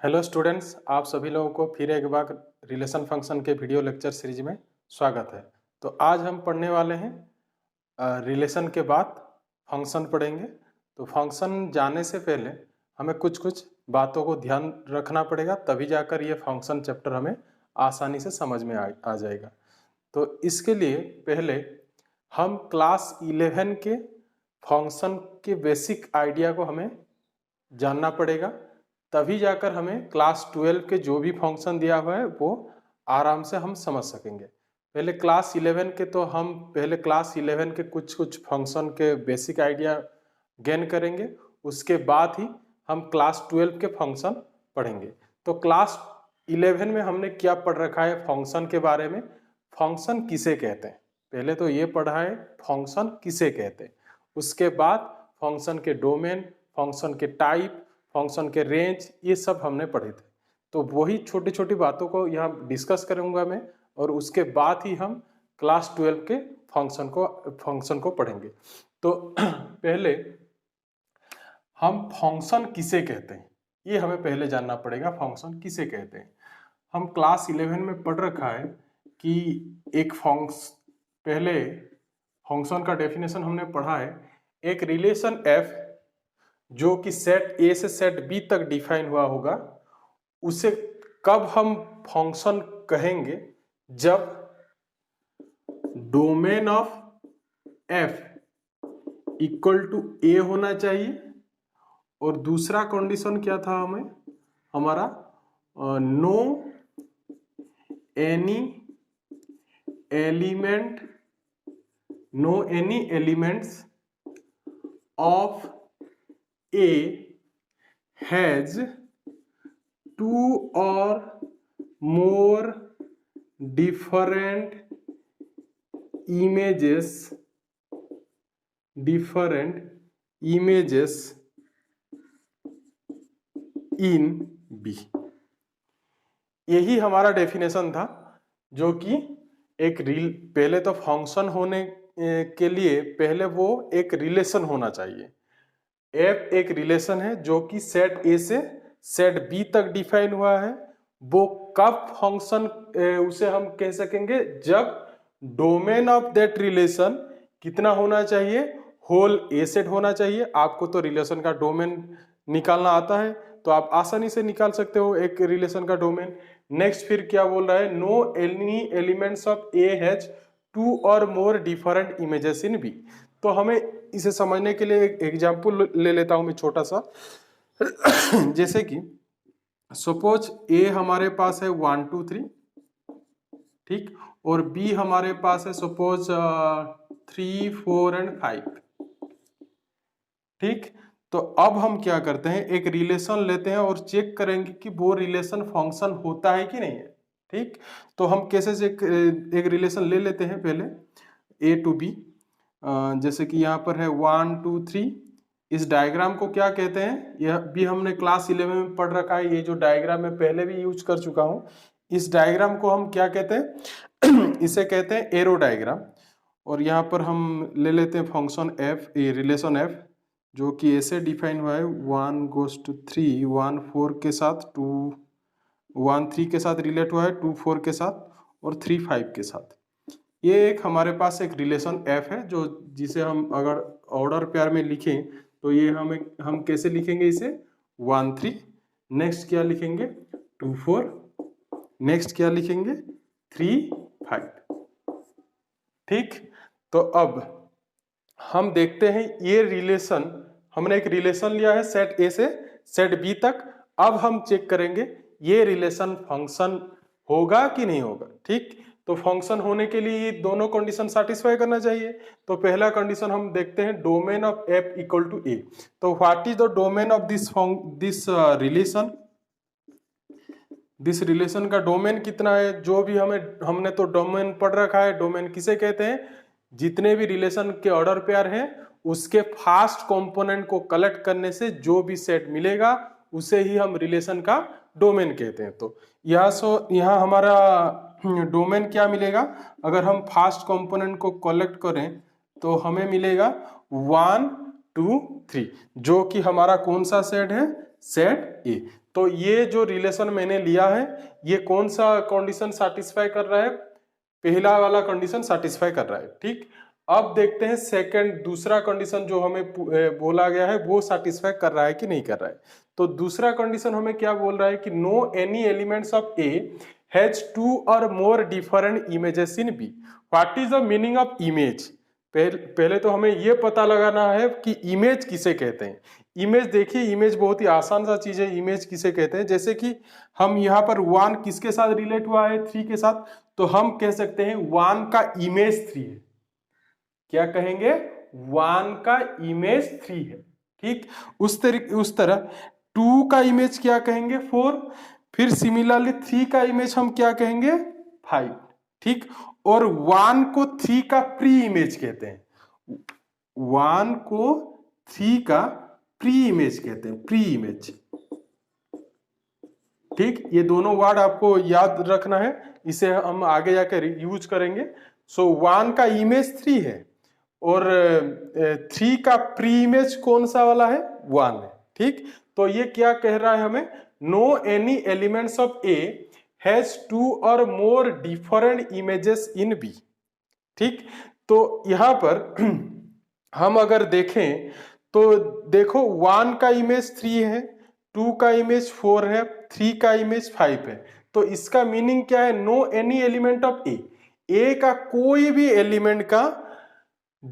Hello students, आप सभी लोगों को फिर एक बार रिलेशन फंक्शन के वीडियो लेक्चर सीरीज में स्वागत है। तो आज हम पढ़ने वाले हैं रिलेशन के बाद फंक्शन पढ़ेंगे। तो फंक्शन जाने से पहले हमें कुछ कुछ बातों को ध्यान रखना पड़ेगा, तभी जाकर ये फंक्शन चैप्टर हमें आसानी से समझ में आ जाएगा। तो इसके लिए पहले हम क्लास 11 के फंक्शन के बेसिक आइडिया को हमें जानना पड़ेगा, तभी जाकर हमें क्लास 12 के जो भी फंक्शन दिया हुआ है वो आराम से हम समझ सकेंगे। पहले क्लास 11 के तो हम पहले क्लास 11 के कुछ कुछ फंक्शन के बेसिक आइडिया गेन करेंगे, उसके बाद ही हम क्लास 12 के फंक्शन पढ़ेंगे। तो क्लास 11 में हमने क्या पढ़ रखा है फंक्शन के बारे में, फंक्शन किसे कहते हैं। पहले तो ये पढ़ा है फंक्शन किसे कहते हैं, उसके बाद फंक्शन के डोमेन, फंक्शन के टाइप, फंक्शन के रेंज, ये सब हमने पढ़े थे। तो वही छोटी छोटी बातों को यहाँ डिस्कस करूंगा मैं, और उसके बाद ही हम क्लास 12 के फंक्शन को पढ़ेंगे। तो पहले हम फंक्शन किसे कहते हैं ये हमें पहले जानना पड़ेगा। फंक्शन किसे कहते हैं, हम क्लास 11 में पढ़ रखा है कि एक पहले फंक्शन का डेफिनेशन हमने पढ़ा है, एक रिलेशन f जो कि सेट ए से सेट बी तक डिफाइन हुआ होगा, उसे कब हम फंक्शन कहेंगे, जब domain of F equal to A होना चाहिए, और दूसरा कंडीशन क्या था हमारा no any elements of A has two or more different images in B। यही हमारा डेफिनेशन था, जो कि पहले तो फंक्शन होने के लिए पहले वो एक रिलेशन होना चाहिए। एफ एक रिलेशन है जो कि सेट ए से सेट बी तक डिफाइन हुआ है। वो कब फंक्शन उसे हम कह सकेंगे, जब डोमेन ऑफ दैट रिलेशन कितना होना चाहिए, होल ए सेट होना चाहिए। आपको तो रिलेशन का डोमेन निकालना आता है, तो आप आसानी से निकाल सकते हो एक रिलेशन का डोमेन। नेक्स्ट फिर क्या बोल रहा है, no any elements of A has two or more different images in B. तो हमें इसे समझने के लिए एक एग्जाम्पल ले लेता हूं मैं छोटा सा। जैसे कि सपोज ए हमारे पास है 1 2 3, ठीक, और बी हमारे पास है सपोज 3 4 एंड 5, ठीक। तो अब हम क्या करते हैं, एक रिलेशन लेते हैं और चेक करेंगे कि वो रिलेशन फंक्शन होता है कि नहीं है, ठीक। तो हम कैसे चेक, एक रिलेशन ले लेते हैं पहले ए टू बी। जैसे कि यहाँ पर है 1 2 3। इस डायग्राम को क्या कहते हैं, यह भी हमने क्लास 11 में पढ़ रखा है। ये जो डायग्राम मैं पहले भी यूज कर चुका हूँ। इस डायग्राम को हम क्या कहते हैं इसे कहते हैं एरो डायग्राम। और यहाँ पर हम ले लेते हैं फंक्शन एफ, ये रिलेशन एफ जो कि ऐसे डिफाइन हुआ है 1 goes to 3, 1 4 के साथ, 2 1 3 के साथ रिलेट हुआ है, 2 4 के साथ, और 3 5 के साथ। ये एक हमारे पास एक रिलेशन f है, जो जिसे हम अगर ऑर्डर पेयर में लिखें तो ये हम कैसे लिखेंगे इसे, 1 3, नेक्स्ट क्या लिखेंगे 2 4, नेक्स्ट क्या लिखेंगे 3 5, ठीक। तो अब हम देखते हैं ये रिलेशन, हमने एक रिलेशन लिया है सेट ए से सेट बी तक। अब हम चेक करेंगे ये रिलेशन फंक्शन होगा कि नहीं होगा, ठीक। तो फंक्शन होने के लिए ये दोनों कंडीशन सेटिस्फाई करना चाहिए। तो पहला कंडीशन हम देखते हैं, domain of F equal to A. तो what is the domain of this relation, this relation का डोमेन कितना है, जो भी हमने तो डोमेन पढ़ रखा है। डोमेन किसे कहते हैं, जितने भी रिलेशन के ऑर्डर पेयर हैं उसके फर्स्ट कंपोनेंट को कलेक्ट करने से जो भी सेट मिलेगा उसे ही हम रिलेशन का डोमेन कहते हैं। तो यहाँ हमारा डोमेन क्या मिलेगा, अगर हम फर्स्ट कंपोनेंट को कलेक्ट करें तो हमें मिलेगा 1 2 3, जो कि हमारा कौन सा सेट है, सेट ए। तो ये जो रिलेशन मैंने लिया है ये कौन सा कंडीशन सैटिस्फाई कर रहा है? पहला वाला कंडीशन सैटिस्फाई कर रहा है। ठीक, अब देखते हैं सेकंड, दूसरा कंडीशन जो हमें बोला गया है वो सैटिस्फाई कर रहा है कि नहीं कर रहा है। तो दूसरा कंडीशन हमें क्या बोल रहा है कि no any elements of A has two or more different images in B. What is the meaning of image? पहले तो हमें यह पता लगाना है कि इमेज किसे कहते हैं। इमेज देखिए, इमेज बहुत ही आसान सा चीज है। इमेज किसे कहते हैं? जैसे कि हम यहाँ पर 1 किसके साथ रिलेट हुआ है? 3 के साथ। तो हम कह सकते हैं 1 का इमेज 3 है। क्या कहेंगे? 1 का इमेज 3 है। ठीक, उस तरह 2 का इमेज क्या कहेंगे? 4। फिर सिमिलरली 3 का इमेज हम क्या कहेंगे? 5। ठीक, और 1 को 3 का प्री इमेज कहते हैं। 1 को 3 का प्री इमेज कहते हैं, प्री इमेज। ठीक, ये दोनों वर्ड आपको याद रखना है, इसे हम आगे जाकर यूज करेंगे। सो 1 का इमेज 3 है और 3 का प्री इमेज कौन सा वाला है? 1 है। ठीक, तो ये क्या कह रहा है हमें? No any elements of A has 2 or more different images in B. ठीक, तो यहां पर हम अगर देखें तो देखो 1 का इमेज 3 है, 2 का इमेज 4 है, 3 का इमेज 5 है। तो इसका मीनिंग क्या है? नो एनी एलिमेंट ऑफ ए का कोई भी एलिमेंट का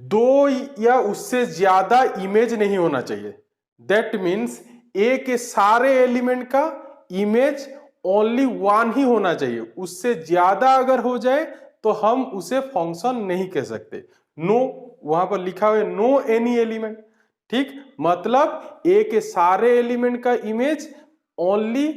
2 या उससे ज्यादा इमेज नहीं होना चाहिए। दैट मीन्स ए के सारे एलिमेंट का इमेज ओनली 1 ही होना चाहिए। उससे ज्यादा अगर हो जाए तो हम उसे फंक्शन नहीं कह सकते। नो, वहां पर लिखा हुआ है नो एनी एलिमेंट। ठीक, मतलब ए के सारे एलिमेंट का इमेज ओनली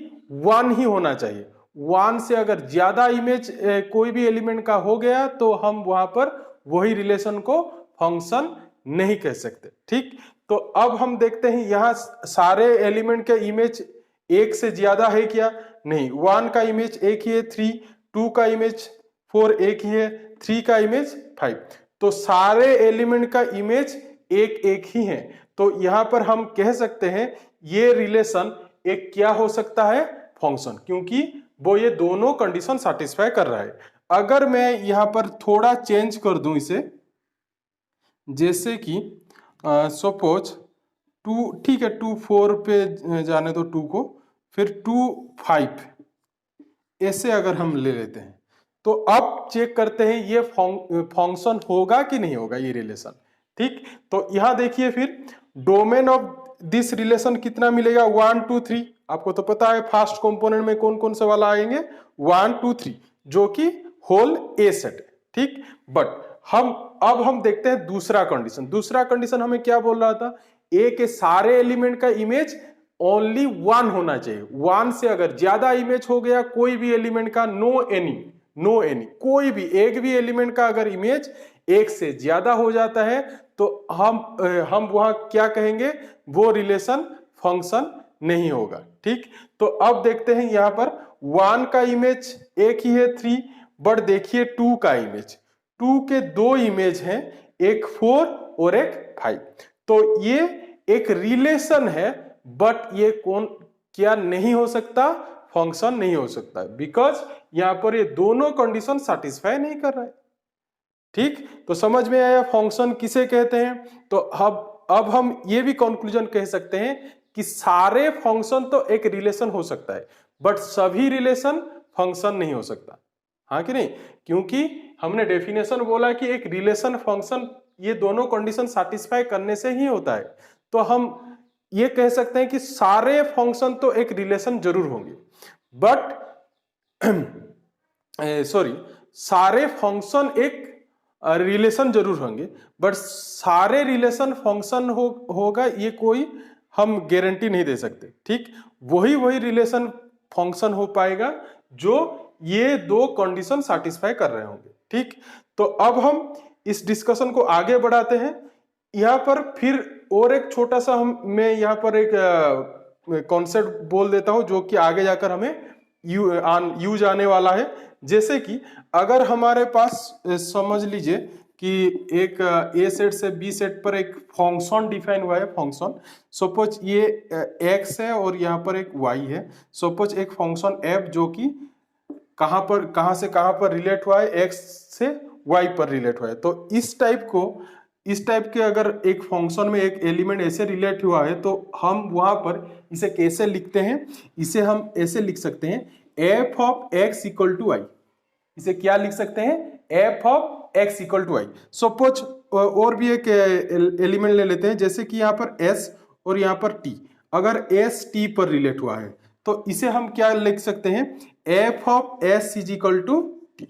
1 ही होना चाहिए। 1 से अगर ज्यादा इमेज कोई भी एलिमेंट का हो गया तो हम वहां पर वही रिलेशन को फंक्शन नहीं कह सकते। ठीक, तो अब हम देखते हैं यहां सारे एलिमेंट के इमेज 1 से ज्यादा है क्या? नहीं, 1 का इमेज 1 ही है 3, 2 का इमेज 4 1 ही है, 3 का इमेज 5। तो सारे एलिमेंट का इमेज 1 1 ही है। तो यहां पर हम कह सकते हैं ये रिलेशन एक क्या हो सकता है? फंक्शन, क्योंकि वो ये दोनों कंडीशन सैटिस्फाई कर रहा है। अगर मैं यहां पर थोड़ा चेंज कर दूं इसे, जैसे कि सपोज 2, ठीक है 2 4 पे जाने दो 2 को, फिर 2 5 ऐसे अगर हम ले लेते हैं तो अब चेक करते हैं ये फंक्शन होगा कि नहीं होगा ये रिलेशन। ठीक, तो यहां देखिए फिर डोमेन ऑफ दिस रिलेशन कितना मिलेगा? 1 2 3। आपको तो पता है फर्स्ट कंपोनेंट में कौन कौन से वाला आएंगे? 1 2 3, जो कि होल ए सेट है। ठीक, बट अब हम देखते हैं दूसरा कंडीशन। दूसरा कंडीशन हमें क्या बोल रहा था? ए के सारे एलिमेंट का इमेज ओनली 1 होना चाहिए। 1 से अगर ज्यादा इमेज हो गया कोई भी एलिमेंट का, नो एनी, कोई भी एक भी एलिमेंट का अगर इमेज 1 से ज्यादा हो जाता है तो हम वहां क्या कहेंगे? वो रिलेशन फंक्शन नहीं होगा। ठीक, तो अब देखते हैं यहां पर 1 का इमेज 1 ही है 3, बट देखिए 2 का इमेज, 2 के 2 इमेज हैं, एक 4 और एक 5। तो ये एक रिलेशन है, बट ये क्या नहीं हो सकता? फंक्शन नहीं हो सकता, बिकॉज यहां पर ये दोनों कंडीशन सैटिस्फाई नहीं कर रहा है। ठीक, तो समझ में आया फंक्शन किसे कहते हैं? तो अब हम ये भी कंक्लूजन कह सकते हैं कि सारे फंक्शन तो एक रिलेशन हो सकता है, बट सभी रिलेशन फंक्शन नहीं हो सकता। हाँ कि नहीं? क्योंकि हमने डेफिनेशन बोला कि एक रिलेशन फंक्शन ये दोनों कंडीशन सैटिस्फाई करने से ही होता है। तो हम ये कह सकते हैं कि सारे फंक्शन तो एक रिलेशन जरूर होंगे, बट सारे फंक्शन एक रिलेशन जरूर होंगे, बट सारे रिलेशन फंक्शन होगा ये कोई हम गारंटी नहीं दे सकते। ठीक, वही रिलेशन फंक्शन हो पाएगा जो ये दो कंडीशन सैटिस्फाई कर रहे होंगे। ठीक, तो अब हम इस डिस्कशन को आगे बढ़ाते हैं। यहां पर फिर और एक छोटा सा मैं यहां पर एक कॉन्सेप्ट बोल देता हूं जो कि आगे जाकर हमें यूज आने वाला है। जैसे कि अगर हमारे पास समझ लीजिए कि एक ए सेट से बी सेट पर एक फंक्शन डिफाइन हुआ है, फंक्शन सपोज ये एक्स है और यहाँ पर एक वाई है। सपोज एक फंक्शन एफ जो कि कहाँ से कहाँ पर रिलेट हुआ है, एक्स से वाई पर रिलेट हुआ है। तो इस टाइप के अगर एक फंक्शन में एक एलिमेंट ऐसे रिलेट हुआ है तो हम वहां पर इसे कैसे लिखते हैं, इसे हम ऐसे लिख सकते हैं F of x equal to Y. इसे क्या लिख सकते हैं, F of x equal to Y. Suppose और भी एक एलिमेंट ले लेते हैं, जैसे कि यहाँ पर एस और यहाँ पर टी। अगर एस टी पर रिलेट हुआ है तो इसे हम क्या लिख सकते हैं, F of S is equal to T.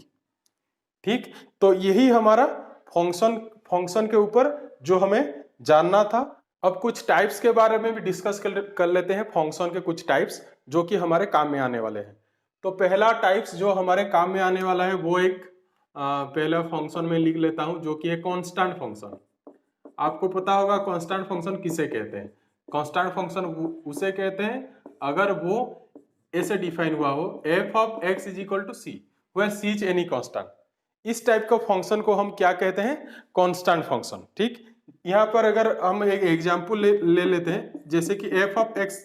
ठीक, तो यही हमारा फंक्शन के ऊपर जो हमें जानना था। अब कुछ टाइप्स के बारे में भी डिस्कस कर लेते हैं, फंक्शन के कुछ टाइप्स जो कि हमारे काम में आने वाले हैं। तो पहला टाइप्स जो हमारे काम में आने वाला है वो एक पहला फंक्शन में लिख लेता हूं जो कि है कांस्टेंट फंक्शन। आपको पता होगा कांस्टेंट फंक्शन किसे कहते हैं। कांस्टेंट फंक्शन उसे कहते हैं अगर वो ऐसे डिफाइन हुआ हो, F of X is equal to C where C is any constant. इस टाइप का फंक्शन को हम क्या कहते हैं, कांस्टेंट फंक्शन। ठीक, यहाँ पर अगर हम एक एग्जांपल ले लेते हैं, जैसे कि F of x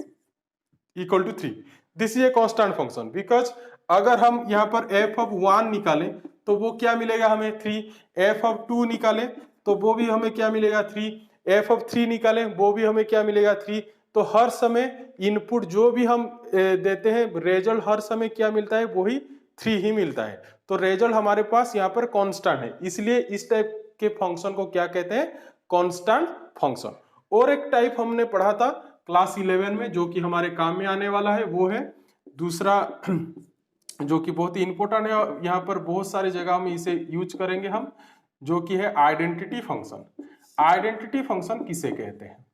equal to 3, this is a constant function because अगर हम यहाँ पर एफ ऑफ 1 निकालें तो वो क्या मिलेगा हमें 3, एफ ऑफ 2 निकालें तो वो भी हमें क्या मिलेगा 3, एफ ऑफ 3 निकालें वो भी हमें क्या मिलेगा 3। तो हर समय इनपुट जो भी हम देते हैं, रिजल्ट हर समय क्या मिलता है, वही 3 ही मिलता है। तो रिजल्ट हमारे पास यहाँ पर कांस्टेंट है, इसलिए इस टाइप के फंक्शन को क्या कहते हैं, कांस्टेंट फंक्शन। और एक टाइप हमने पढ़ा था क्लास 11 में जो कि हमारे काम में आने वाला है, वो है दूसरा जो कि बहुत ही इंपॉर्टेंट है, यहाँ पर बहुत सारी जगह में इसे यूज करेंगे हम, जो कि है आइडेंटिटी फंक्शन। आइडेंटिटी फंक्शन किसे कहते हैं,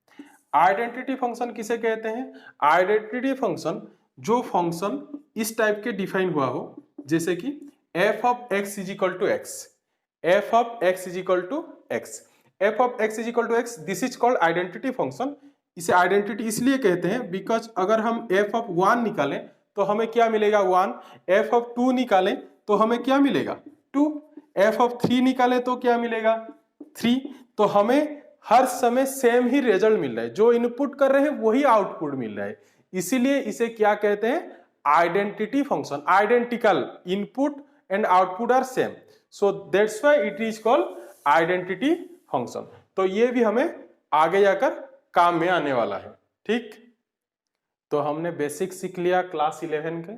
आइडेंटिटी फंक्शन किसे कहते हैं, आइडेंटिटी फंक्शन जो फंक्शन इस टाइप के डिफाइन हुआ हो, जैसे कि F of X is equal to X, F of X is equal to X, F of X is equal to X, this is called identity function. इसे identity इसलिए कहते हैं बिकॉज अगर हम एफ ऑफ 1 निकालें तो हमें क्या मिलेगा 1, एफ ऑफ 2 निकालें तो हमें क्या मिलेगा 2, एफ ऑफ 3 निकालें तो क्या मिलेगा 3। तो हमें हर समय सेम ही रिजल्ट मिल रहा है, जो इनपुट कर रहे हैं वही आउटपुट मिल रहा है, इसीलिए इसे क्या कहते हैं, identity function. Identical input and output are same, so that's why it is called identity function. तो ये भी हमें आगे जाकर काम में आने वाला है। ठीक, तो हमने बेसिक सीख लिया क्लास 11 के।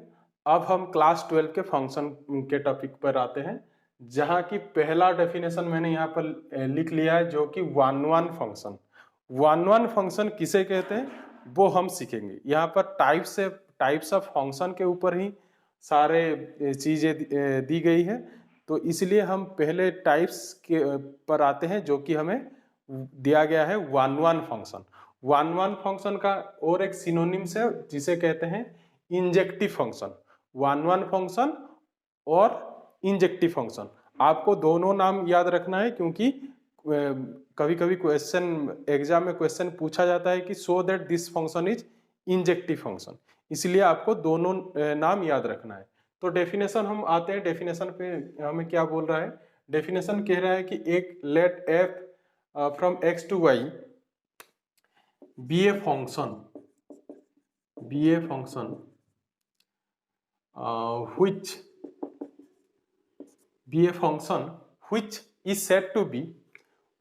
अब हम क्लास 12 के फंक्शन के टॉपिक पर आते हैं, जहां की पहला डेफिनेशन मैंने यहाँ पर लिख लिया है जो कि one one function. One one function किसे कहते हैं वो हम सीखेंगे। यहाँ पर टाइप्स ऑफ फंक्शन के ऊपर ही सारे चीजें दी गई है, तो इसलिए हम पहले टाइप्स के पर आते हैं जो कि हमें दिया गया है one one function. One one function का और एक सिनोनिम्स है जिसे कहते हैं injective function. One one function और इंजेक्टिव फंक्शन, आपको दोनों नाम याद रखना है क्योंकि कभी कभी क्वेश्चन एग्जाम में क्वेश्चन पूछा जाता है कि so that this function is injective function, इसलिए आपको दोनों नाम याद रखना है। तो डेफिनेशन हम आते हैं, डेफिनेशन पे हमें क्या बोल रहा है, डेफिनेशन कह रहा है कि एक let F from x to Y be a function which be a function which is said to be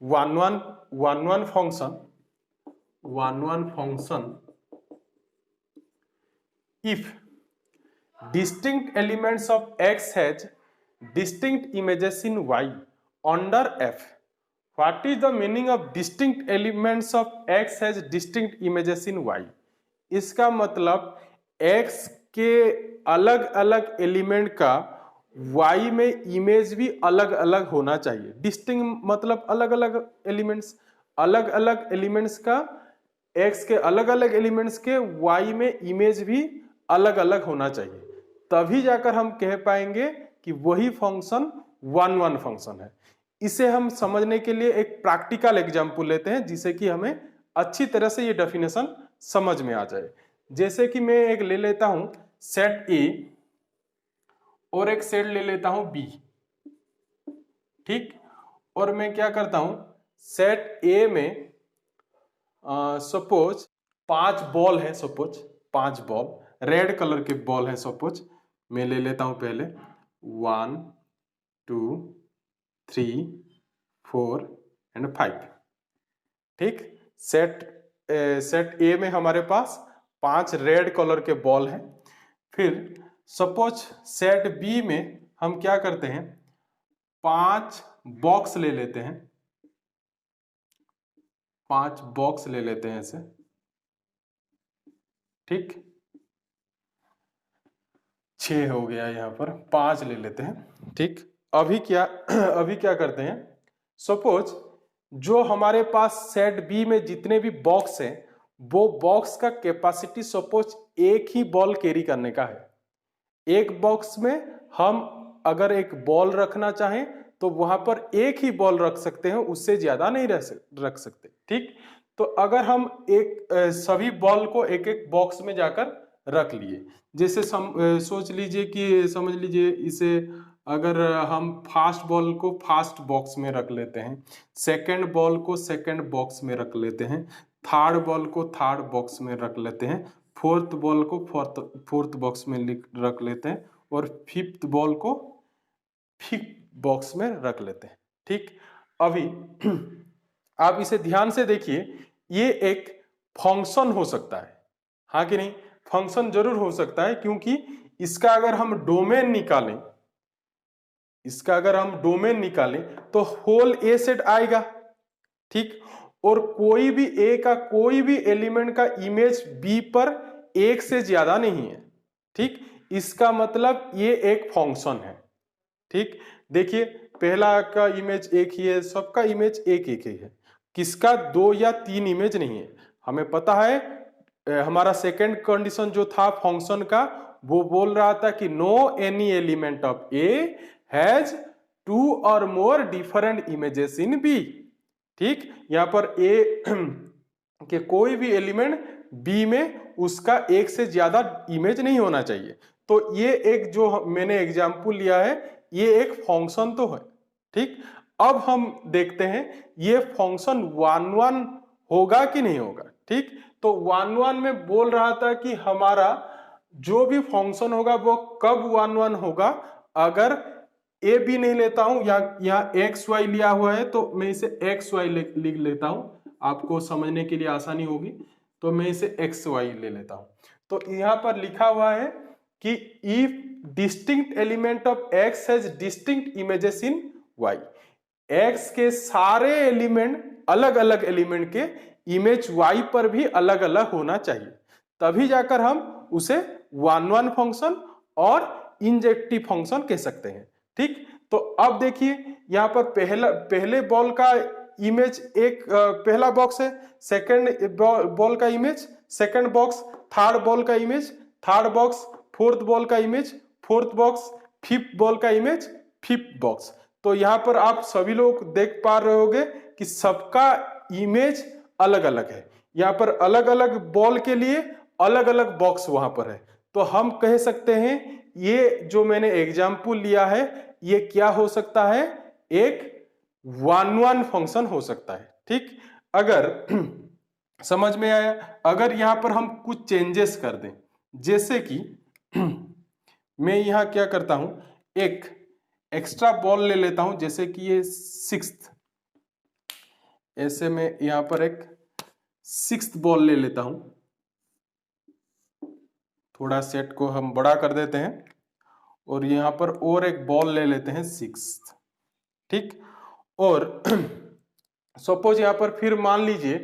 one one function if distinct elements of x has distinct images in y under f. What is the meaning of distinct elements of x has distinct images in y? इसका मतलब x के अलग अलग element का y में image भी अलग अलग होना चाहिए। डिस्टिंक्ट मतलब अलग अलग एलिमेंट्स का x के अलग अलग एलिमेंट्स के y में इमेज भी अलग अलग होना चाहिए, तभी जाकर हम कह पाएंगे कि वही फंक्शन वन वन फंक्शन है। इसे हम समझने के लिए एक प्रैक्टिकल एग्जांपल लेते हैं जिससे कि हमें अच्छी तरह से ये डेफिनेशन समझ में आ जाए। जैसे कि मैं एक ले लेता हूं सेट ए और एक सेट ले लेता हूं बी, ठीक, और मैं क्या करता हूं, सेट ए में सपोज 5 बॉल है, सपोज 5 बॉल रेड कलर के बॉल है, सपोज मैं ले लेता हूं पहले 1 2 3 4 एंड 5। ठीक, सेट ए में हमारे पास 5 रेड कलर के बॉल हैं। फिर सपोज सेट बी में हम क्या करते हैं, 5 बॉक्स ले लेते हैं, 5 बॉक्स ले लेते हैं ऐसे। ठीक, 6 हो गया, यहां पर 5 ले लेते हैं। ठीक, अभी क्या करते हैं, सपोज जो हमारे पास सेट बी में जितने भी बॉक्स हैं वो बॉक्स का कैपेसिटी सपोज एक ही बॉल कैरी करने का है। एक बॉक्स में हम अगर एक बॉल रखना चाहें तो वहां पर एक ही बॉल रख सकते हैं, उससे ज्यादा नहीं रख सकते। ठीक, तो अगर हम सभी बॉल को एक एक बॉक्स में जाकर रख लिए, जैसे सोच लीजिए कि समझ लीजिए इसे, अगर हम फास्ट बॉल को फास्ट बॉक्स में रख लेते हैं, सेकंड बॉल को सेकंड बॉक्स में रख लेते हैं, थर्ड बॉल को थर्ड बॉक्स में रख लेते हैं, फोर्थ बॉल को फोर्थ बॉक्स में रख लेते हैं, और फिफ्थ बॉल को फिफ्थ बॉक्स में रख लेते हैं। ठीक, अभी आप इसे ध्यान से देखिए, ये एक फंक्शन हो सकता है, हाँ कि नहीं? फंक्शन जरूर हो सकता है, क्योंकि इसका अगर हम डोमेन निकालें तो होल ए सेट आएगा। ठीक, और कोई भी ए का कोई भी एलिमेंट का इमेज बी पर एक से ज्यादा नहीं है। ठीक, इसका मतलब ये एक फंक्शन है। ठीक, देखिए पहला का इमेज एक ही है, सबका इमेज एक एक ही है, किसका 2 या 3 इमेज नहीं है। हमें पता है हमारा सेकंड कंडीशन जो था फंक्शन का, वो बोल रहा था कि no any element of A has 2 or more different images in B. ठीक, यहां पर ए के कोई भी एलिमेंट बी में उसका एक से ज्यादा इमेज नहीं होना चाहिए। तो ये एक जो मैंने एग्जाम्पल लिया है, ये एक फंक्शन तो है। ठीक, अब हम देखते हैं ये फंक्शन 1 होगा कि नहीं होगा। ठीक, तो 1 में बोल रहा था कि हमारा जो भी फंक्शन होगा वो कब 1 होगा, अगर ए बी नहीं लेता हूं, यहाँ एक्स वाई लिया हुआ है तो मैं इसे एक्स वाई लिख लेता हूं, आपको समझने के लिए आसानी होगी, तो मैं इसे एक्स वाई ले लेता हूं। तो यहां पर लिखा हुआ है कि if distinct element of X has distinct images in Y, X के सारे एलिमेंट, अलग अलग एलिमेंट के इमेज वाई पर भी अलग अलग होना चाहिए, तभी जाकर हम उसे 1 फंक्शन और इंजेक्टिव फंक्शन कह सकते हैं। ठीक, तो अब देखिए यहां पर पहले बॉल का इमेज एक पहला बॉक्स है, सेकंड बॉल का image second box, third ball का image third box, fourth ball का image fourth box, fifth ball का इमेज फिफ्थ बॉक्स। तो यहां पर आप सभी लोग देख पा रहे होंगे कि सबका इमेज अलग अलग है, यहां पर अलग अलग बॉल के लिए अलग अलग बॉक्स वहां पर है। तो हम कह सकते हैं ये जो मैंने एग्जाम्पल लिया है ये क्या हो सकता है, एक 1 फंक्शन हो सकता है। ठीक, अगर समझ में आया, अगर यहां पर हम कुछ चेंजेस कर दें, जैसे कि मैं यहां क्या करता हूं, एक एक्स्ट्रा बॉल ले लेता हूं, जैसे कि ये 6th, ऐसे में यहां पर एक 6th बॉल ले लेता हूं, थोड़ा सेट को हम बड़ा कर देते हैं, और यहां पर और एक बॉल ले लेते हैं 6th। ठीक, और सपोज यहां पर फिर मान लीजिए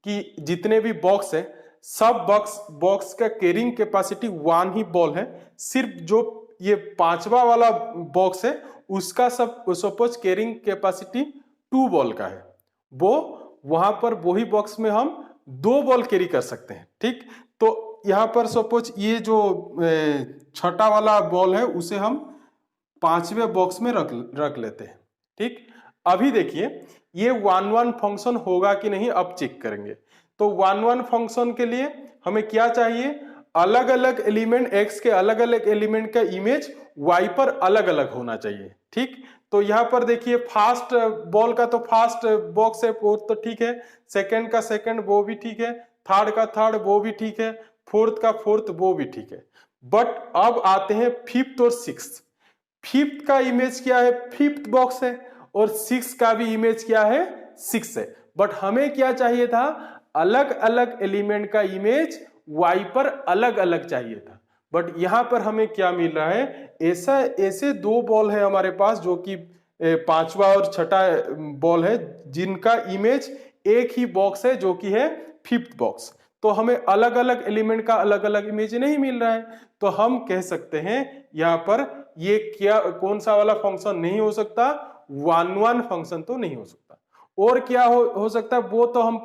कि जितने भी बॉक्स है सब बॉक्स का कैरिंग कैपेसिटी 1 ही बॉल है, सिर्फ जो ये 5वां वाला बॉक्स है उसका सपोज कैरिंग कैपेसिटी 2 बॉल का है, वो वहां पर वही बॉक्स में हम 2 बॉल कैरी कर सकते हैं। ठीक, तो यहां पर सपोज ये जो छठा वाला बॉल है उसे हम 5वें बॉक्स में रख लेते हैं। ठीक, अभी देखिए ये 1 फंक्शन होगा कि नहीं, अब चेक करेंगे। तो 1 फंक्शन के लिए हमें क्या चाहिए, अलग अलग एलिमेंट x के अलग अलग एलिमेंट का इमेज y पर अलग अलग होना चाहिए। ठीक, तो यहाँ पर देखिए फास्ट बॉल का तो फास्ट बॉक्स है वो तो ठीक है, सेकंड का सेकंड वो भी ठीक है, थर्ड का थर्ड वो भी ठीक है, फोर्थ का फोर्थ वो भी ठीक है। बट अब आते हैं फिफ्थ और सिक्स्थ। फिफ्थ का इमेज क्या है, फिफ्थ बॉक्स है, और सिक्स का भी इमेज क्या है, सिक्स है। बट हमें क्या चाहिए था, अलग अलग एलिमेंट का इमेज y पर अलग अलग चाहिए था। बट यहां पर हमें क्या मिल रहा है, ऐसे दो बॉल है हमारे पास जो कि पांचवा और छठा बॉल है जिनका इमेज एक ही बॉक्स है जो कि है फिफ्थ बॉक्स। तो हमें अलग अलग एलिमेंट का अलग अलग इमेज नहीं मिल रहा है, तो हम कह सकते हैं यहां पर ये क्या कौन सा वाला फंक्शन नहीं हो सकता, वन वन फंक्शन तो नहीं हो सकता। और क्या हो सकता है वो तो हम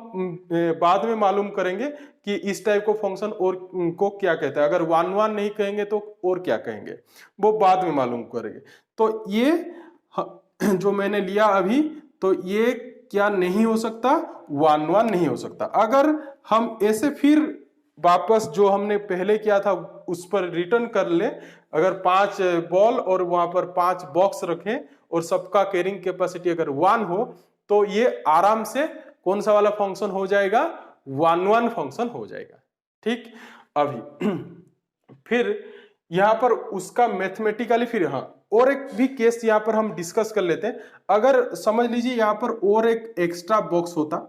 बाद में मालूम करेंगे कि इस टाइप को फंक्शन और को क्या कहते हैं। अगर वन वन नहीं कहेंगे तो और क्या कहेंगे वो बाद में मालूम करेंगे। तो ये जो मैंने लिया अभी, तो ये क्या नहीं हो सकता, वन वन नहीं हो सकता। अगर हम ऐसे फिर वापस जो हमने पहले किया था उस पर रिटर्न कर ले, अगर 5 बॉल और वहां पर 5 बॉक्स रखें और सबका कैरिंग कैपेसिटी अगर 1 हो, तो ये आराम से कौन सा वाला फंक्शन हो जाएगा, वन वन फंक्शन हो जाएगा। ठीक, अभी फिर यहां पर उसका मैथमेटिकली फिर हाँ और एक भी केस यहां पर हम डिस्कस कर लेते हैं। अगर समझ लीजिए यहां पर और एक एक्स्ट्रा बॉक्स होता,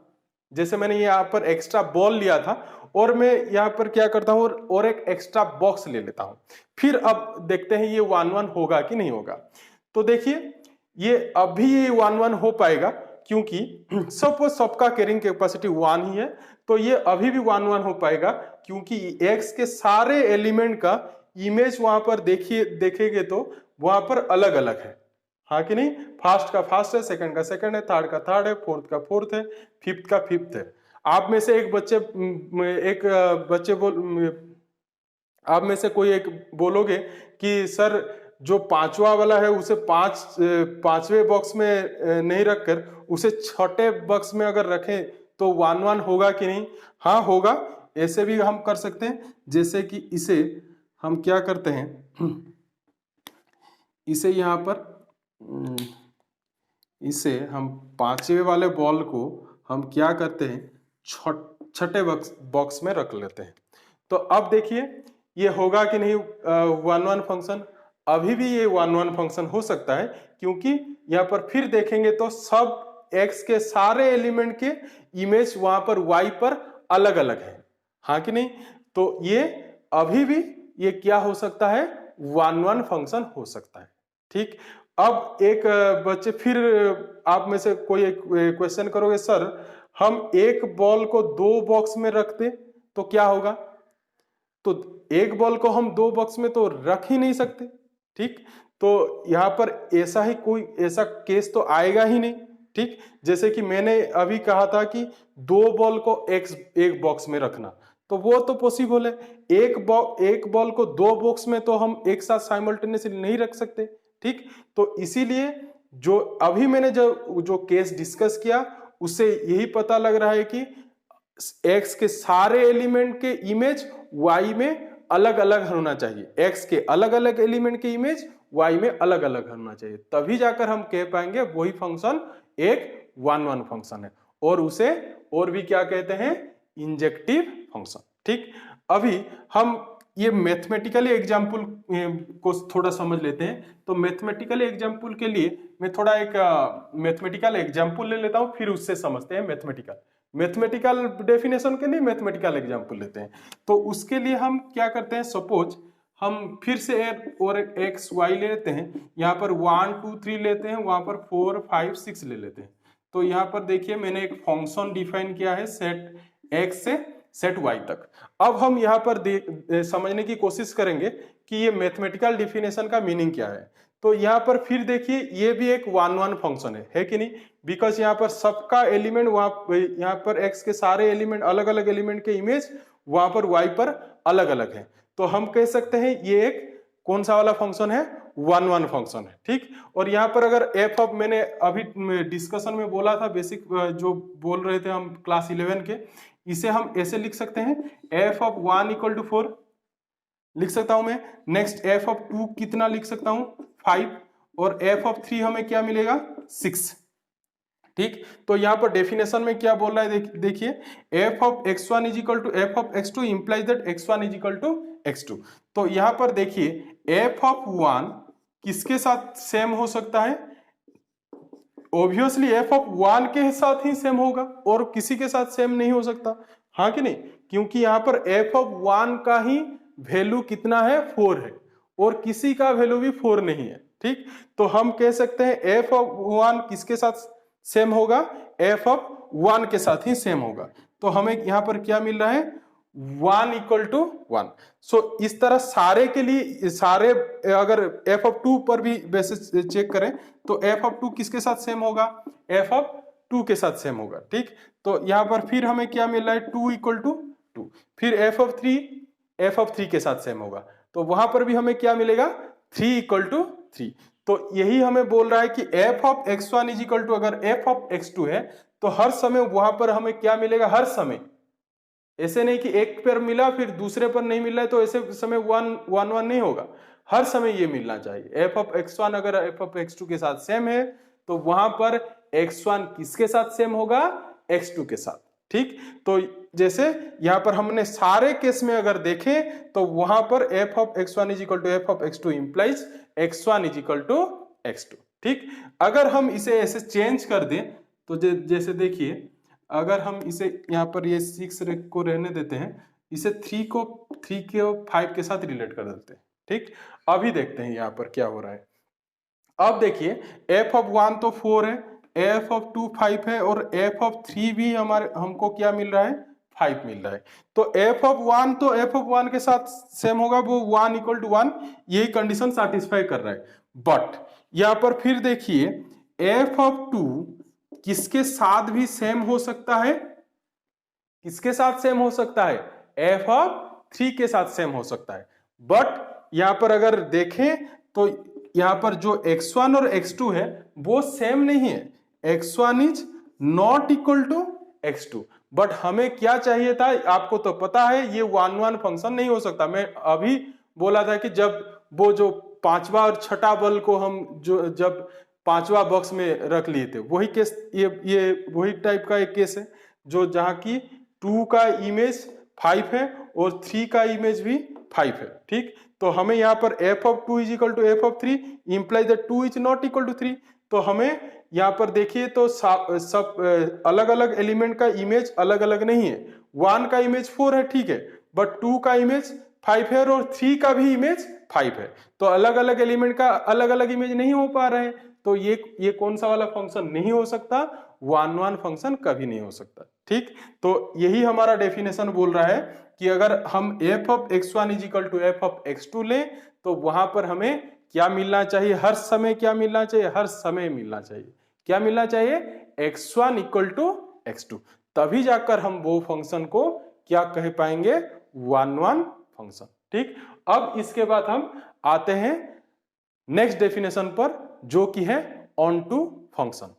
जैसे मैंने यहां पर एक्स्ट्रा बॉल लिया था और मैं यहां पर क्या करता हूं और एक एक्स्ट्रा बॉक्स ले लेता हूं, फिर अब देखते हैं ये वन वन होगा कि नहीं होगा। तो देखिए ये अभी ये वन वन हो पाएगा क्योंकि सबका कैरिंग कैपेसिटी 1 ही है, तो ये अभी भी 1 1 हो पाएगा क्योंकि x के सारे एलिमेंट का इमेज वहां पर देखेंगे तो वहां पर अलग अलग है, हाँ कि नहीं। फास्ट का फास्ट है, सेकंड का सेकंड है, थर्ड का थर्ड है, फोर्थ का फोर्थ है, फिफ्थ का फिफ्थ है। आप में से आप में से कोई एक बोलोगे कि सर जो पांचवा वाला है उसे पांचवें बॉक्स में नहीं रखकर उसे छठे बॉक्स में अगर रखें तो वन वन होगा कि नहीं, हाँ होगा। ऐसे भी हम कर सकते हैं, जैसे कि इसे हम क्या करते हैं, इसे यहाँ पर इसे हम पांचवे वाले बॉल को हम क्या करते हैं, छठे बॉक्स में रख लेते हैं। तो अब देखिए ये होगा कि नहीं वन वन फंक्शन, अभी भी ये वन वन फंक्शन हो सकता है क्योंकि यहाँ पर फिर देखेंगे तो सब x के सारे एलिमेंट के इमेज वहां पर y पर अलग अलग है, हाँ कि नहीं। तो ये अभी भी ये क्या हो सकता है, वन वन फंक्शन हो सकता है। ठीक, अब एक बच्चे फिर आप में से कोई एक क्वेश्चन करोगे, सर हम एक बॉल को 2 बॉक्स में रखते तो क्या होगा। तो एक बॉल को हम 2 बॉक्स में तो रख ही नहीं सकते। ठीक, तो यहां पर ऐसा केस तो आएगा ही नहीं। ठीक, जैसे कि मैंने अभी कहा था कि 2 बॉल को एक बॉक्स में रखना, तो वो तो पॉसिबल है। एक बॉल को 2 बॉक्स में तो हम एक साथ साइमल्टेनियसली नहीं रख सकते। ठीक, तो इसीलिए जो अभी मैंने जो केस डिस्कस किया उससे यही पता लग रहा है कि x के सारे एलिमेंट के इमेज y में अलग अलग होना चाहिए, x के अलग अलग एलिमेंट के इमेज y में अलग अलग होना चाहिए, तभी जाकर हम कह पाएंगे वही फंक्शन एक वन वन फंक्शन है, और उसे और भी क्या कहते हैं, इंजेक्टिव फंक्शन। ठीक, अभी हम ये मैथमेटिकली एग्जाम्पल को थोड़ा समझ लेते हैं। तो मैथमेटिकल एग्जाम्पल के लिए मैं थोड़ा एक मैथमेटिकल एग्जाम्पल ले लेता हूं, फिर उससे समझते हैं मैथमेटिकल डेफिनेशन के लिए मैथमेटिकल एग्जाम्पल लेते हैं। तो उसके लिए हम क्या करते हैं, सपोज हम फिर से और एक्स वाई ले लेते हैं, यहाँ पर 1 2 3 लेते हैं, वहां पर 4 5 6 ले लेते हैं। तो यहाँ पर देखिए मैंने एक फंक्शन डिफाइन किया है सेट एक्स से सेट वाई तक। अब हम यहाँ पर समझने की कोशिश करेंगे कि ये मैथमेटिकल डिफिनेशन का मीनिंग क्या है। तो यहाँ पर फिर देखिए ये भी एक वन वन फंक्शन है कि नहीं, बिकॉज यहाँ पर सबका एलिमेंट यहाँ पर x के सारे एलिमेंट अलग अलग एलिमेंट के इमेज वहां पर y पर अलग अलग है। तो हम कह सकते हैं ये एक कौन सा वाला फंक्शन है, वन वन फंक्शन है। ठीक, और यहाँ पर अगर f अब मैंने अभी डिस्कशन में बोला था, बेसिक जो बोल रहे थे हम क्लास 11 के, इसे हम ऐसे लिख सकते हैं f of 1 = 4, लिख सकता हूं मैं। नेक्स्ट एफ ऑफ 2 कितना लिख सकता हूं 5 और एफ ऑफ 3 हमें क्या मिलेगा 6। ठीक, तो यहां पर डेफिनेशन में क्या बोल रहा है देखिए F of x1 is equal to F of x2 implies that x1 is equal to x2। तो यहां पर देखिए एफ ऑफ 1 किसके साथ सेम हो सकता है, ऑब्वियसली एफ ऑफ 1 के साथ ही सेम होगा और किसी के साथ सेम नहीं हो सकता, हाँ कि नहीं, क्योंकि यहां पर एफ ऑफ 1 का ही वैल्यू कितना है 4 है और किसी का वैल्यू भी 4 नहीं है। ठीक, तो हम कह सकते हैं एफ ऑफ 1 किसके साथ सेम होगा, एफ ऑफ 1 के साथ ही सेम होगा। तो हमें यहां पर क्या मिल रहा है 1 इक्वल टू 1। सो इस तरह सारे के लिए सारे अगर एफ ऑफ 2 पर भी बेसिस चेक करें तो एफ ऑफ 2 किसके साथ सेम होगा, एफ ऑफ 2 के साथ सेम होगा। ठीक, तो यहां पर फिर हमें क्या मिल रहा है 2 इक्वल टू 2। फिर एफ ऑफ 3 के साथ सेम होगा तो वहां पर भी हमें क्या मिलेगा 3 इक्वल टू 3। तो यही हमें बोल रहा है कि F of x1 is equal to अगर एफ ऑफ x2 है तो हर समय वहां पर हमें क्या मिलेगा, हर समय, ऐसे नहीं कि एक पर मिला फिर दूसरे पर नहीं मिल रहा है तो ऐसे समय 1 नहीं होगा, हर समय ये मिलना चाहिए। एफ ऑफ x1 अगर एफ ऑफ x2 के साथ सेम है तो वहां पर x1 किसके साथ सेम होगा, x2 के साथ। ठीक, तो जैसे यहां पर हमने सारे केस में अगर देखें तो वहां पर F of x1 is equal to F of x2 implies x1 is equal to x2। ठीक, अगर हम इसे ऐसे चेंज कर दें तो जैसे देखिए अगर हम इसे यहाँ पर ये 6 को रहने देते हैं, इसे 3 को 5 के साथ रिलेट कर देते हैं। ठीक, अभी देखते हैं यहाँ पर क्या हो रहा है। अब देखिए एफ ऑफ 1 तो 4 है, एफ ऑफ 2 5 है और एफ ऑफ 3 भी हमको क्या मिल रहा है 5 मिल रहा है। तो एफ ऑफ 1 तो एफ ऑफ 1 के साथ सेम होगा, वो 1 इक्वल टू 1, यही कंडीशन सेटिस्फाई कर रहा है। बट यहाँ पर फिर देखिए एफ ऑफ 2 किसके साथ भी सेम हो सकता है, किसके साथ सेम हो सकता है, एफ ऑफ 3 के साथ सेम हो सकता है। बट यहां पर अगर देखें तो यहां पर जो x1 और x2 है वो सेम नहीं है, x1 is not equal to x2। But हमें क्या चाहिए था, आपको तो पता है ये 1 फंक्शन नहीं हो सकता। मैं अभी बोला था कि जब वो जो पांचवा और छठा बल को हम जो जब पांचवा बॉक्स में रख लिए थे, वही केस ये वही टाइप का एक केस है जो जहां की 2 का इमेज 5 है और 3 का इमेज भी 5 है। ठीक, तो हमें यहाँ पर F of 2 is equal to F of 3 imply that 2 is not equal to 3। तो हमें यहाँ पर देखिए तो सब अलग अलग एलिमेंट का इमेज अलग अलग नहीं है। 1 का इमेज 4 है, ठीक है, बट 2 का इमेज 5 है और 3 का भी इमेज 5 है। तो अलग अलग एलिमेंट का अलग अलग इमेज नहीं हो पा रहे हैं, तो ये कौन सा वाला फंक्शन नहीं हो सकता, 1 फंक्शन कभी नहीं हो सकता। ठीक, तो यही हमारा डेफिनेशन बोल रहा है कि अगर हम F of x1 is equal to F of x2 लें तो वहां पर हमें क्या मिलना चाहिए, हर समय क्या मिलना चाहिए, हर समय मिलना चाहिए, क्या मिलना चाहिए, x1 इक्वल टू x2। तभी जाकर हम वो फंक्शन को क्या कह पाएंगे, 1 फंक्शन। ठीक, अब इसके बाद हम आते हैं नेक्स्ट डेफिनेशन पर जो कि है ऑन टू फंक्शन।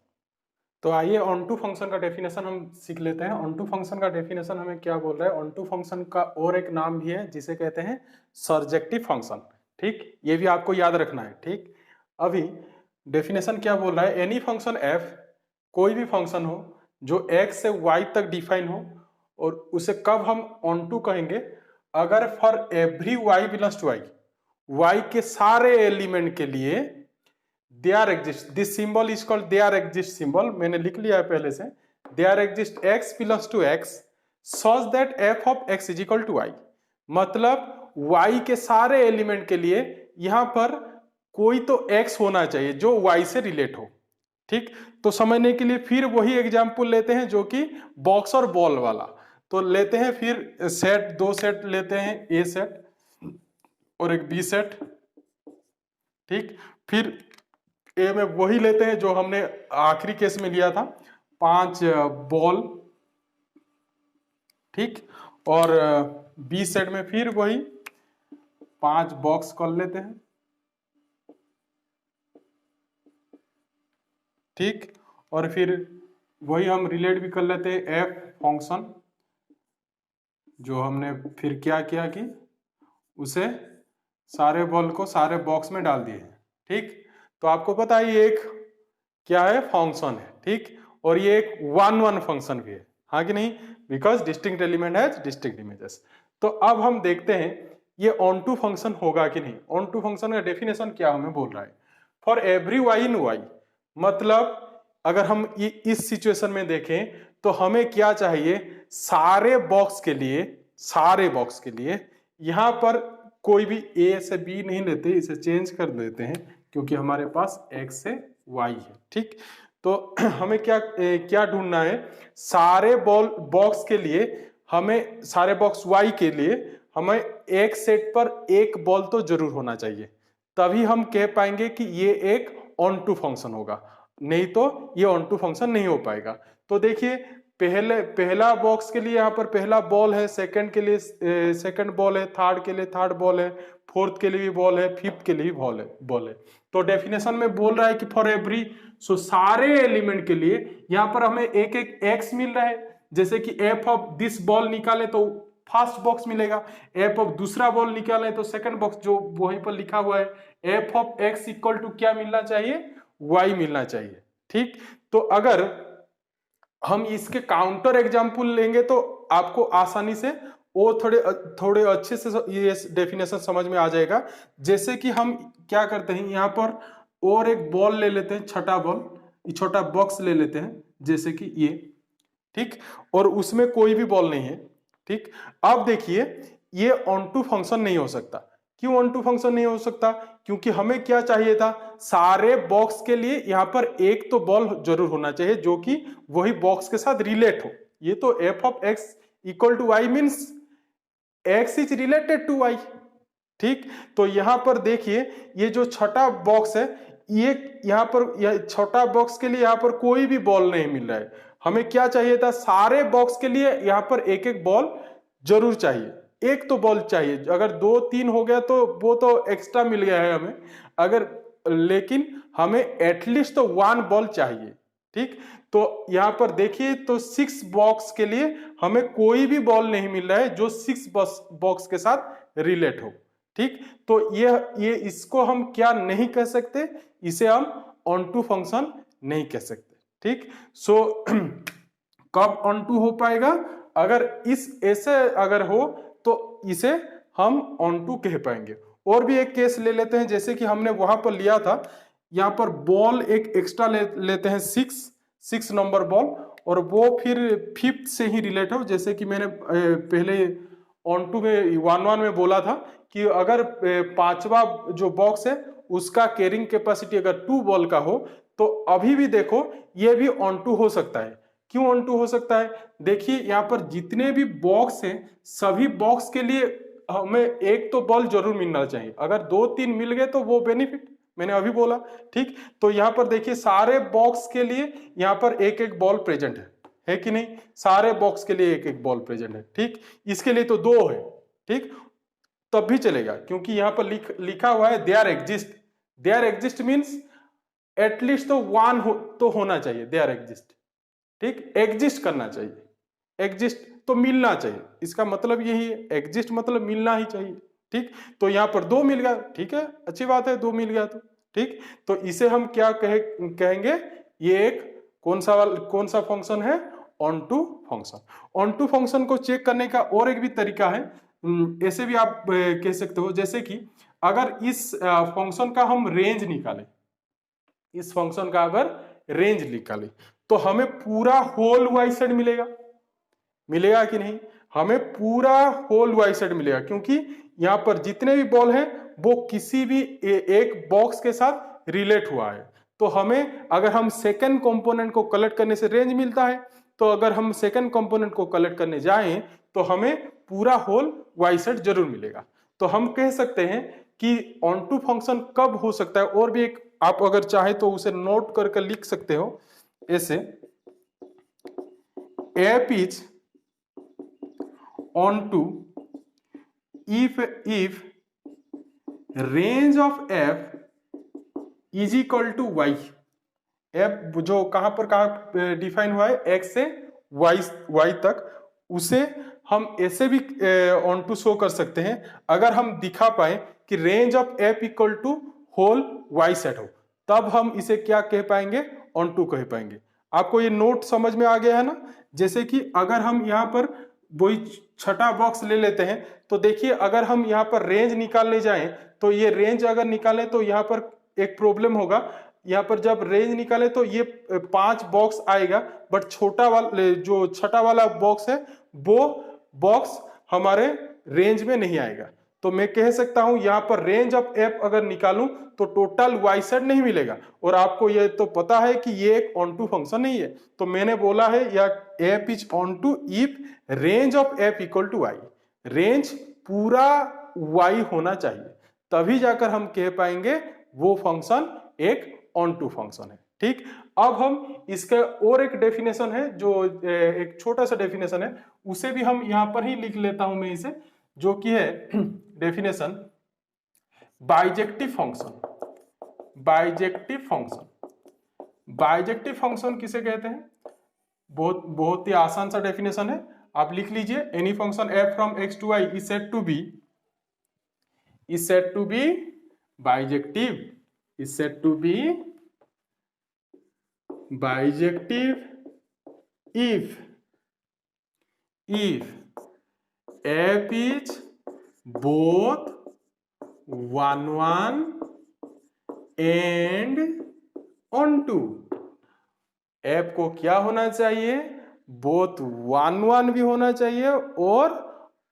तो आइए ऑन टू फंक्शन का डेफिनेशन हम सीख लेते हैं। ऑन टू फंक्शन का डेफिनेशन हमें क्या बोल रहा है, ऑन टू फंक्शन का और एक नाम भी है जिसे कहते हैं सर्जेक्टिव फंक्शन। ठीक, ये भी आपको याद रखना है। ठीक, अभी डेफिनेशन क्या बोल रहा है, एनी फंक्शन एफ, कोई भी फंक्शन हो जो x से y तक डिफाइन हो, और उसे कब हम ऑन टू कहेंगे, अगर for every y belongs to y के सारे एलिमेंट के लिए there exist, this symbol is called there exist symbol, मैंने लिख लिया है पहले से, there exist x belongs to x such that f of x is equal to y। मतलब y के सारे एलिमेंट के लिए यहां पर कोई तो x होना चाहिए जो y से रिलेट हो। ठीक, तो समझने के लिए फिर वही एग्जांपल लेते हैं जो कि बॉक्स और बॉल वाला। तो लेते हैं फिर सेट, दो सेट लेते हैं, ए सेट और एक बी सेट। ठीक, फिर ए में वही लेते हैं जो हमने आखिरी केस में लिया था, 5 बॉल। ठीक, और बी सेट में फिर वही 5 बॉक्स कर लेते हैं। ठीक, और फिर वही हम रिलेट भी कर लेते हैं एफ फंक्शन, जो हमने फिर क्या किया कि उसे सारे बॉल को सारे बॉक्स में डाल दिए हैं, ठीक। तो आपको पता है ये एक क्या है, फंक्शन है, ठीक। और ये एक वन फंक्शन भी है, हाँ कि नहीं, because distinct element has distinct images. तो अब हम देखते हैं ये ऑन टू फंक्शन होगा कि नहीं। ऑन टू फंक्शन का डेफिनेशन क्या हमें बोल रहा है, for every y in y, मतलब अगर हम इस सिचुएशन में देखें तो हमें क्या चाहिए, सारे बॉक्स के लिए यहां पर कोई भी ए से बी नहीं लेते, इसे चेंज कर देते हैं क्योंकि हमारे पास एक्स से वाई है, ठीक। तो हमें क्या ढूंढना है, सारे बॉक्स के लिए हमें, सारे बॉक्स वाई के लिए हमें एक सेट पर एक बॉल तो जरूर होना चाहिए, तभी हम कह पाएंगे कि ये एक ऑन टू फंक्शन होगा, नहीं तो ये ऑन टू फंक्शन नहीं हो पाएगा। तो देखिए पहला बॉक्स के लिए यहाँ पर पहला बॉल है, सेकंड के लिए सेकंड बॉल है, थर्ड के लिए थर्ड बॉल है, फोर्थ के लिए भी बॉल है, फिफ्थ के लिए भी बॉल है। तो डेफिनेशन में बोल रहा है कि फॉर एवरी, सो सारे एलिमेंट के लिए यहाँ पर हमें एक एक एक्स मिल रहा है। जैसे कि एफ ऑफ दिस बॉल निकाले तो फर्स्ट बॉक्स मिलेगा, एफ ऑफ दूसरा बॉल निकाले तो सेकंड बॉक्स, जो वहीं पर लिखा हुआ है f of x equal to क्या मिलना चाहिए, वाई मिलना चाहिए, ठीक। तो अगर हम इसके काउंटर एग्जाम्पल लेंगे तो आपको आसानी से वो थोड़े अच्छे से ये डेफिनेशन समझ में आ जाएगा। जैसे कि हम क्या करते हैं, यहाँ पर और एक बॉल ले लेते हैं, छठा बॉल, छोटा बॉक्स ले लेते हैं जैसे कि ये, ठीक, और उसमें कोई भी बॉल नहीं है, ठीक। अब देखिए ये ऑन टू फंक्शन नहीं हो सकता। क्यों ऑन टू फंक्शन नहीं हो सकता, क्योंकि हमें क्या चाहिए था, सारे बॉक्स के लिए यहां पर एक तो बॉल जरूर होना चाहिए जो कि वही बॉक्स के साथ रिलेट हो। ये तो f of x equal to y means x is related to y, ठीक। तो यहां पर देखिए ये जो छठा बॉक्स है, ये यहां पर छोटा बॉक्स के लिए यहां पर कोई भी बॉल नहीं मिल रहा है। हमें क्या चाहिए था, सारे बॉक्स के लिए यहां पर एक एक बॉल जरूर चाहिए, एक तो बॉल चाहिए। अगर दो तीन हो गया तो वो तो एक्स्ट्रा मिल गया है हमें, अगर, लेकिन हमें एटलीस्ट तो वन बॉल चाहिए, ठीक। तो यहां पर देखिए तो 6 बॉक्स के लिए हमें कोई भी बॉल नहीं मिल रहा है जो 6 बॉक्स के साथ रिलेट हो, ठीक। तो ये इसको हम क्या नहीं कह सकते, इसे हम ऑन टू फंक्शन नहीं कह सकते, ठीक। सो कब ऑन टू हो पाएगा, अगर इस ऐसे अगर हो तो इसे हम ऑन टू कह पाएंगे। और भी एक केस ले लेते हैं, जैसे कि हमने वहां पर लिया था, यहाँ पर बॉल एक एक्स्ट्रा लेते हैं 6 नंबर बॉल, और वो फिर फिफ्थ से ही रिलेट हो। जैसे कि मैंने पहले ऑन टू में 1-1 में बोला था कि अगर पांचवा जो बॉक्स है उसका कैरिंग कैपेसिटी अगर 2 बॉल का हो तो अभी भी देखो ये भी ऑन टू हो सकता है। क्यों ऑन टू हो सकता है, देखिए यहाँ पर जितने भी बॉक्स हैं सभी बॉक्स के लिए हमें एक तो बॉल जरूर मिलना चाहिए। अगर 2-3 मिल गए तो वो बेनिफिट मैंने अभी बोला, ठीक। तो यहाँ पर देखिए सारे बॉक्स के लिए यहाँ पर एक एक बॉल प्रेजेंट है कि नहीं, सारे बॉक्स के लिए एक एक बॉल प्रेजेंट है, ठीक। इसके लिए तो 2 है, ठीक, तब भी चलेगा क्योंकि यहाँ पर लिखा हुआ है देयर एग्जिस्ट मीन्स एटलीस्ट तो 1 तो होना चाहिए, देयर एग्जिस्ट, ठीक, एग्जिस्ट करना चाहिए, एग्जिस्ट तो मिलना चाहिए, इसका मतलब यही है, एग्जिस्ट मतलब मिलना ही चाहिए, ठीक। तो यहाँ पर 2 मिल गया, ठीक है, अच्छी बात है, 2 मिल गया तो ठीक। तो इसे हम क्या कहेंगे, ये एक कौन सा फंक्शन है, onto function. Onto function को चेक करने का और एक भी तरीका है, ऐसे भी आप कह सकते हो, जैसे कि अगर इस फंक्शन का हम रेंज निकालें, इस फंक्शन का अगर रेंज निकालें तो हमें पूरा होल वाई सेट मिलेगा कि नहीं, हमें पूरा होल वाई सेट मिलेगा, क्योंकि यहां पर जितने भी बॉल हैं वो किसी भी एक बॉक्स के साथ रिलेट हुआ है। तो हमें अगर हम सेकंड कंपोनेंट को कलेक्ट करने से रेंज मिलता है, तो अगर हम सेकंड कंपोनेंट को कलेक्ट करने जाएं तो हमें पूरा होल वाई सेट जरूर मिलेगा। तो हम कह सकते हैं कि ऑन टू फंक्शन कब हो सकता है। और भी एक आप अगर चाहे तो उसे नोट करके लिख सकते हो ऐसे, f is onto if range of f is equal to y, f जो कहां डिफाइन हुआ है, x से y तक, उसे हम ऐसे भी ऑन टू शो कर सकते हैं। अगर हम दिखा पाए कि range of F equal to whole y set हो, तब हम इसे क्या कह पाएंगे, ऑन टू कह पाएंगे। आपको ये नोट समझ में आ गया है ना। जैसे कि अगर हम यहाँ पर वही छठा बॉक्स ले लेते हैं, तो देखिए अगर हम यहाँ पर रेंज निकालने जाएं, तो ये रेंज अगर निकालें तो यहाँ पर एक प्रॉब्लम होगा। यहाँ पर जब रेंज निकाले तो ये 5 बॉक्स आएगा, बट छोटा वाला जो छठा वाला बॉक्स है वो बॉक्स हमारे रेंज में नहीं आएगा। तो मैं कह सकता हूं यहाँ पर रेंज ऑफ एफ अगर निकालूं तो टोटल वाई सेट नहीं मिलेगा। और आपको ये तो पता है कि ये एक ऑन टू फंक्शन नहीं है, तो मैंने बोला है या f is onto if range of F equal to y. Range पूरा वाई होना चाहिए, तभी जाकर हम कह पाएंगे वो फंक्शन एक ऑन टू फंक्शन है। ठीक, अब हम इसका और एक डेफिनेशन है, जो एक छोटा सा डेफिनेशन है, उसे भी हम यहां पर ही लिख लेता हूं मैं इसे, जो कि है definition bijective function. Bijective function, bijective function किसे कहते हैं? बहुत ही आसान सा डेफिनेशन है, आप लिख लीजिए। Any function f from x to y is said to be bijective, is said to be bijective if f is both 1 1 and onto। f को क्या होना चाहिए? बोथ 1 1 भी होना चाहिए और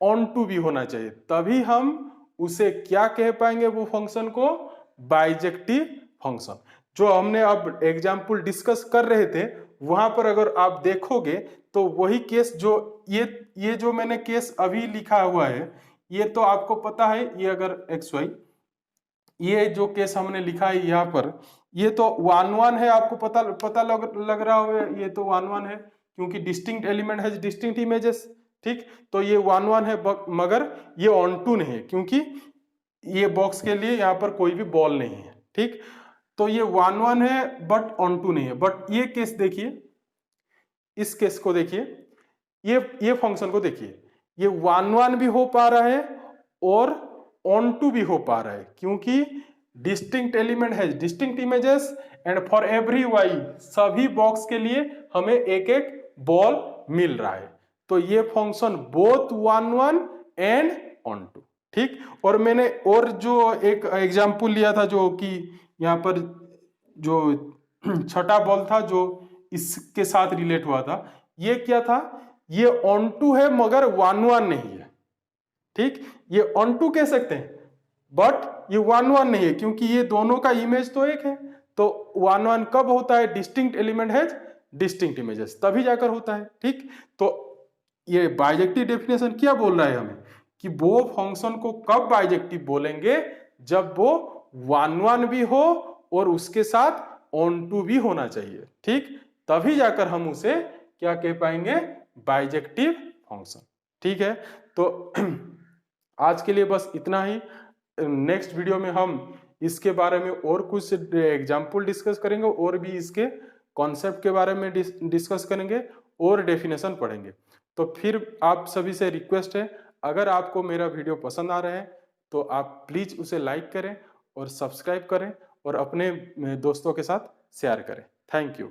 onto भी होना चाहिए, तभी हम उसे क्या कह पाएंगे, वो फंक्शन को बाइजेक्टिव फंक्शन। जो हमने अब एग्जाम्पल डिस्कस कर रहे थे, वहां पर अगर आप देखोगे तो वही केस, जो ये जो मैंने केस अभी लिखा हुआ है, ये तो आपको पता है। ये अगर एक्स वाई, ये जो केस हमने लिखा है यहाँ पर, ये तो 1 1 है, आपको पता लग रहा होगा, ये तो 1 1 है क्योंकि डिस्टिंक्ट एलिमेंट है, डिस्टिंक्ट इमेजेस। ठीक, तो ये 1 1 है, मगर ये ऑन टू नहीं है क्योंकि ये बॉक्स के लिए यहाँ पर कोई भी बॉल नहीं है। ठीक, तो ये 1 1 है बट ऑन टू नहीं है। बट ये केस देखिए, इस केस को देखिए, ये फंक्शन को देखिए, ये 1 1 भी हो पा रहा है और ऑन टू भी हो पा रहा है, क्योंकि डिस्टिंक्ट एलिमेंट है, distinct images, and for every y, सभी बॉक्स के लिए हमें एक एक बॉल मिल रहा है। तो ये function both 1 1 and onto. ठीक, और मैंने और जो एक एग्जाम्पल लिया था, जो कि यहाँ पर जो छठा बॉल था जो इसके साथ रिलेट हुआ था, ये क्या था? ये ऑन टू है मगर 1 1 नहीं है। ठीक, ये ऑन टू कह सकते हैं बट ये 1 1 नहीं है, क्योंकि ये दोनों का इमेज तो एक है। तो 1 1 कब होता है? डिस्टिंक्ट एलिमेंट है, डिस्टिंक्ट इमेजेस, तभी जाकर होता है। ठीक, तो ये बाइजेक्टिव डेफिनेशन क्या बोल रहा है हमें, कि वो फंक्शन को कब बाइजेक्टिव बोलेंगे? जब वो 1 1 भी हो और उसके साथ ऑन टू भी होना चाहिए। ठीक, तभी जाकर हम उसे क्या कह पाएंगे? Bijective function. ठीक है, तो आज के लिए बस इतना ही। नेक्स्ट वीडियो में हम इसके बारे में और कुछ एग्जाम्पल डिस्कस करेंगे, और भी इसके कॉन्सेप्ट के बारे में डिस्कस करेंगे और डेफिनेशन पढ़ेंगे। तो फिर आप सभी से रिक्वेस्ट है, अगर आपको मेरा वीडियो पसंद आ रहा है तो आप प्लीज उसे लाइक करें और सब्सक्राइब करें और अपने दोस्तों के साथ शेयर करें। Thank you.